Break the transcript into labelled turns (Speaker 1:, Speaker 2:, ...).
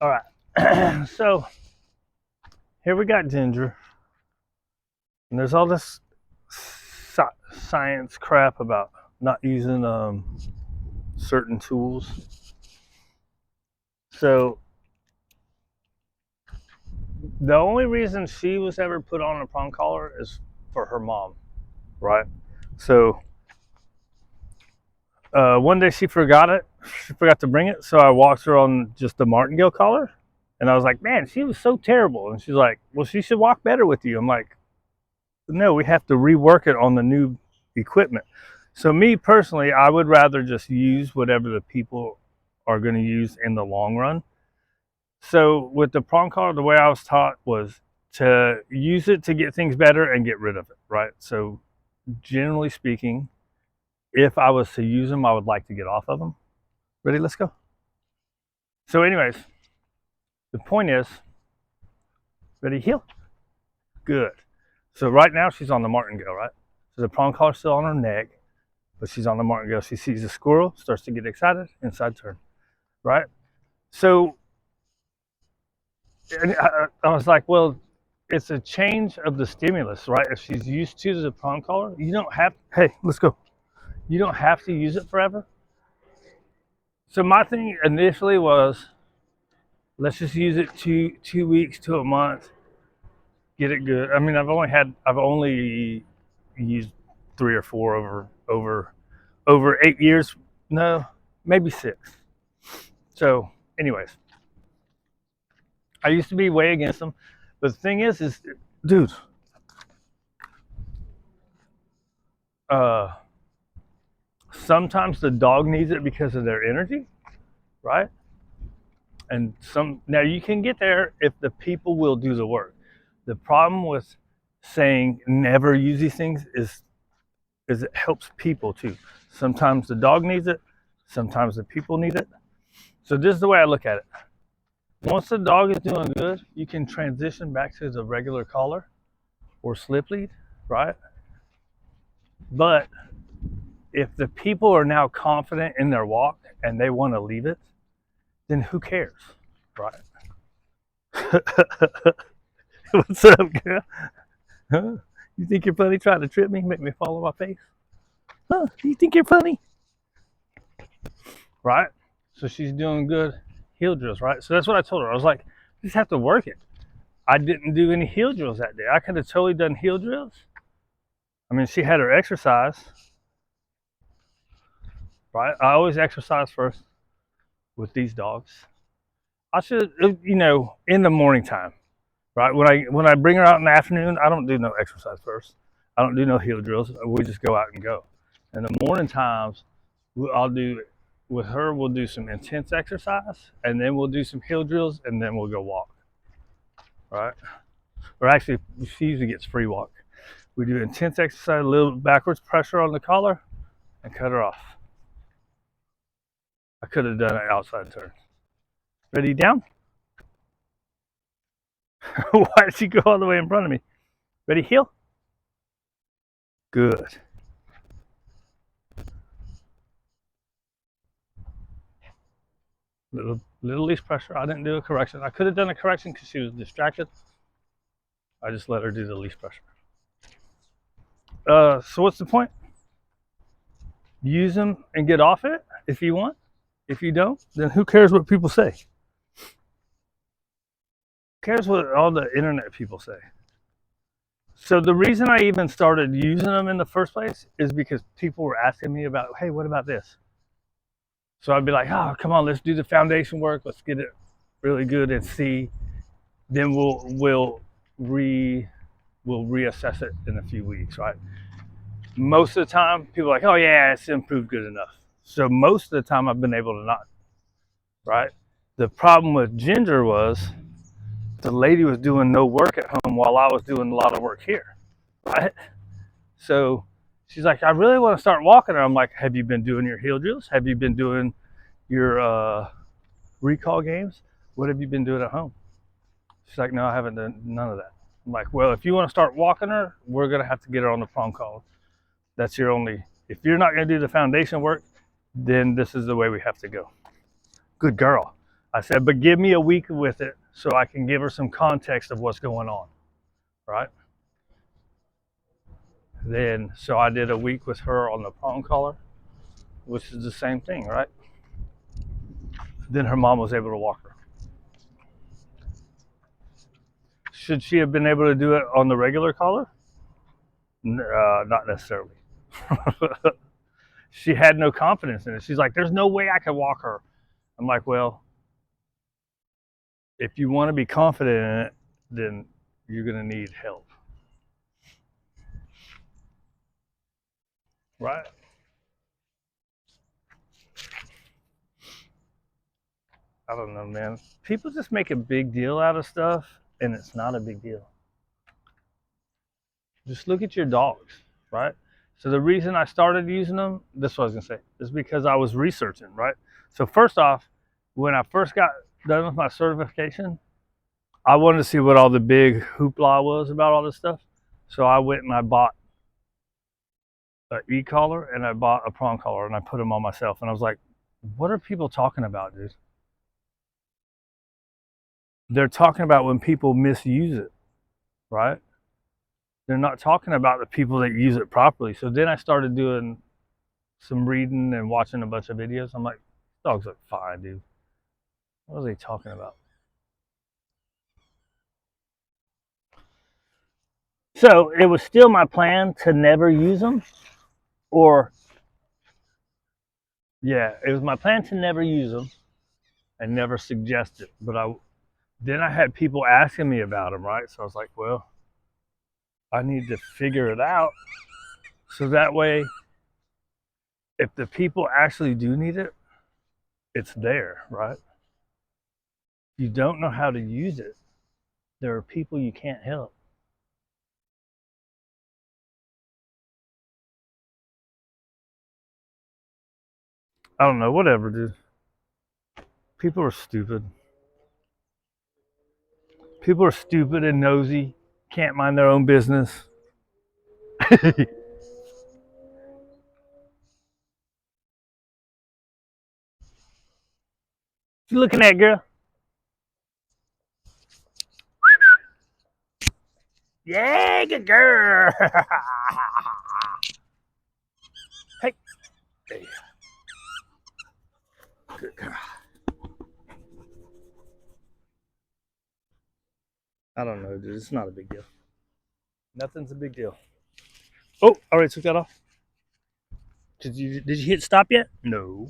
Speaker 1: All right. So here we got Ginger, and there's all this science crap about not using certain tools. So the only reason she was ever put on a prong collar is for her mom, right? So one day she forgot it. She forgot to bring it, so I walked her on just the martingale collar, and I was like, "Man, she was so terrible." And she's like, "Well, she should walk better with you." I'm like, "No, we have to rework it on the new equipment." So me personally, I would rather just use whatever the people are going to use in the long run. So with the prong collar, the way I was taught was to use it to get things better and get rid of it, right? So generally speaking, if I was to use them, I would like to get off of them. Ready? Let's go. So, anyways, the point is, ready? Heel. Good. So right now she's on the martingale, right? So the prong collar's still on her neck, but she's on the martingale. She sees a squirrel, starts to get excited, inside turn, right? So and I was like, well, it's a change of the stimulus, right? If she's used to the prong collar, you don't have, hey, let's go. You don't have to use it forever. So my thing initially was, let's just use it two weeks to a month, get it good. I mean, I've only used three or four over 8 years. No, maybe six. So, anyways, I used to be way against them, but the thing is, dude, uh, sometimes the dog needs it because of their energy, right? And some now you can get there if the people will do the work. The problem with saying never use these things is it helps people too. Sometimes the dog needs it, sometimes the people need it. So this is the way I look at it. Once the dog is doing good, you can transition back to the regular collar or slip lead, right? But if the people are now confident in their walk and they want to leave it, then who cares, right? What's up, girl? Huh? You think you're funny trying to trip me, make me fall on my face? Huh? You think you're funny? Right? So she's doing good heel drills, right? So that's what I told her. I was like, you just have to work it. I didn't do any heel drills that day. I could have totally done heel drills. I mean, she had her exercise, right? I always exercise first with these dogs. I should, in the morning time, right? When I bring her out in the afternoon, I don't do no exercise first. I don't do no heel drills. We just go out and go. In the morning times, I'll do with her. We'll do some intense exercise, and then we'll do some heel drills, and then we'll go walk, right? Or actually, she usually gets free walk. We do intense exercise, a little backwards pressure on the collar, and cut her off. I could have done an outside turn. Ready down? Why did she go all the way in front of me? Ready heel? Good. Little least pressure. I didn't do a correction. I could have done a correction because she was distracted. I just let her do the least pressure. So what's the point? Use them and get off it if you want. If you don't, then who cares what people say? Who cares what all the internet people say? So the reason I even started using them in the first place is because people were asking me about, hey, what about this? So I'd be like, oh, come on, let's do the foundation work. Let's get it really good and see. Then we'll reassess it in a few weeks, right? Most of the time, people are like, oh yeah, it's improved good enough. So most of the time, I've been able to not, right? The problem with Ginger was the lady was doing no work at home while I was doing a lot of work here, right? So she's like, I really want to start walking her. I'm like, have you been doing your heel drills? Have you been doing your recall games? What have you been doing at home? She's like, no, I haven't done none of that. I'm like, well, if you want to start walking her, we're going to have to get her on the prong collar. That's your only, if you're not going to do the foundation work, then this is the way we have to go. Good girl. I said, but give me a week with it so I can give her some context of what's going on, right? Then, so I did a week with her on the prong collar, which is the same thing, right? Then her mom was able to walk her. Should she have been able to do it on the regular collar? Not necessarily. She had no confidence in it. She's like, there's no way I can walk her. I'm like, well, if you want to be confident in it, then you're going to need help. Right? I don't know, man. People just make a big deal out of stuff, and it's not a big deal. Just look at your dogs, right? So the reason I started using them, this is what I was going to say, is because I was researching, right? So first off, when I first got done with my certification, I wanted to see what all the big hoopla was about all this stuff. So I went and I bought an e-collar and I bought a prong collar and I put them on myself. And I was like, what are people talking about, dude? They're talking about when people misuse it, right? They're not talking about the people that use it properly. So then I started doing some reading and watching a bunch of videos. I'm like, dogs look fine, dude. What are they talking about? So it was still my plan to never use them, or yeah, it was my plan to never use them and never suggest it. But then I had people asking me about them, right? So I was like, well, I need to figure it out so that way, if the people actually do need it, it's there, right? If you don't know how to use it, there are people you can't help. I don't know, whatever, dude. People are stupid. People are stupid and nosy, can't mind their own business. You looking at, girl? Yeah, good girl. Hey, hey, good girl. I don't know, dude. It's not a big deal. Nothing's a big deal. Oh, all right, took that off. Did you hit stop yet? No.